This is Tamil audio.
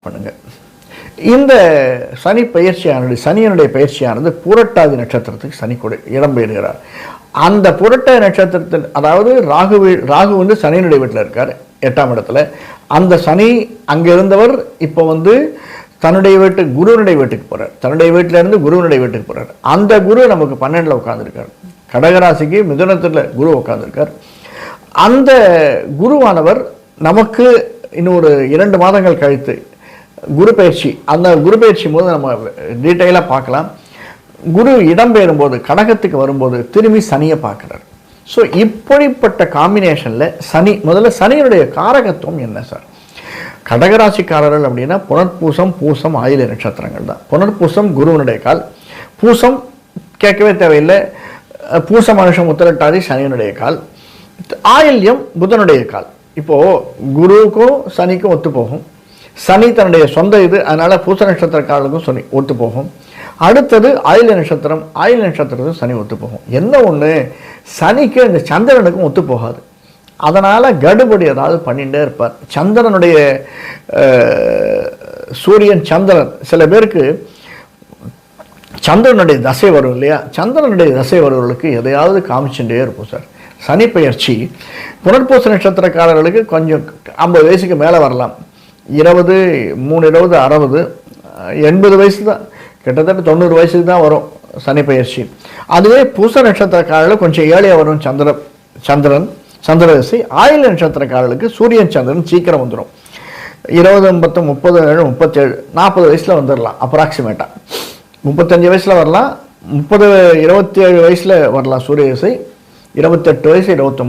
பண்ணுங்க. இந்த சனி பயிற்சியானது சனியனுடைய பயிற்சியானது புரட்டாதி நட்சத்திரத்துக்கு சனி கூட இடம்பெறுகிறார். அந்த புரட்டாதி நட்சத்திரத்தில் அதாவது ராகு வந்து சனியினுடைய வீட்டில் இருக்கார் 8ஆம் இடத்துல. அந்த சனி அங்கே இருந்தவர் இப்போ வந்து தன்னுடைய வீட்டுக்கு குருவனுடைய வீட்டுக்கு போகிறார். தன்னுடைய வீட்டில இருந்து குருவனுடைய வீட்டுக்கு போகிறார். அந்த குரு நமக்கு 12ல் உட்கார்ந்துருக்கார். கடகராசிக்கு மிதுனத்தில் குரு உட்கார்ந்துருக்கார். அந்த குருவானவர் நமக்கு இன்னொரு 2 மாதங்கள் கழித்து குரு பயிற்சி, அந்த குரு பயிற்சி போது நம்ம டீட்டெயிலாக பார்க்கலாம். குரு இடம்பெறும்போது கடகத்துக்கு வரும்போது திரும்பி சனியை பார்க்குறார். ஸோ இப்படிப்பட்ட காம்பினேஷனில் சனி, முதல்ல சனியினுடைய காரகத்துவம் என்ன சார்? கடகராசிக்காரர்கள் அப்படின்னா புனர்பூசம், பூசம், ஆயில்ய நட்சத்திரங்கள் தான். புனர்பூசம் குருவனுடைய கால், பூசம் கேட்கவே தேவையில்லை, பூச மனுஷம் உத்திரட்டாதி சனியனுடைய கால், ஆயில்யம் புதனுடைய கால். இப்போது குருவுக்கும் சனிக்கும் ஒத்து போகும். சனி தன்னுடைய சொந்த இது, அதனால பூச நட்சத்திரக்காரர்களுக்கும் சனி ஒத்து போகும். அடுத்தது ஆயில்ய நட்சத்திரம், ஆயில்ய நட்சத்திரத்துக்கும் சனி ஒத்து போகும். என்ன ஒன்று, சனிக்கு இந்த சந்திரனுக்கும் ஒத்து போகாது. அதனால் கடுபடி ஏதாவது பண்ணிகிட்டே இருப்பார். சந்திரனுடைய சூரியன் சந்திரன், சில பேருக்கு சந்திரனுடைய தசை வரும் இல்லையா, சந்திரனுடைய தசை வருவர்களுக்கு எதையாவது காமிச்சுட்டே இருக்கும் சார். சனி பயிற்சி புனர்பூச நட்சத்திரக்காரர்களுக்கு கொஞ்சம் 50 வயசுக்கு மேலே வரலாம். 20, 3, 20, 60, 80 வயசு தான், கிட்டத்தட்ட 90 வயசுக்கு தான் வரும் சனி பயிற்சி. அதுவே பூச நட்சத்திரக்காரர்கள் கொஞ்சம் ஏழையாக வரும் சந்திரதசை. ஆயில்ய நட்சத்திரக்காரர்களுக்கு சூரியன் சந்திரன் சீக்கிரம் வந்துடும். 20, 30, 37, 37, 40 வயசில் வந்துடலாம். அப்ராக்சிமேட்டாக 35 வயசில் வரலாம், 27 வயசில் வரலாம் சூரிய தசை, 28 வயசு, 29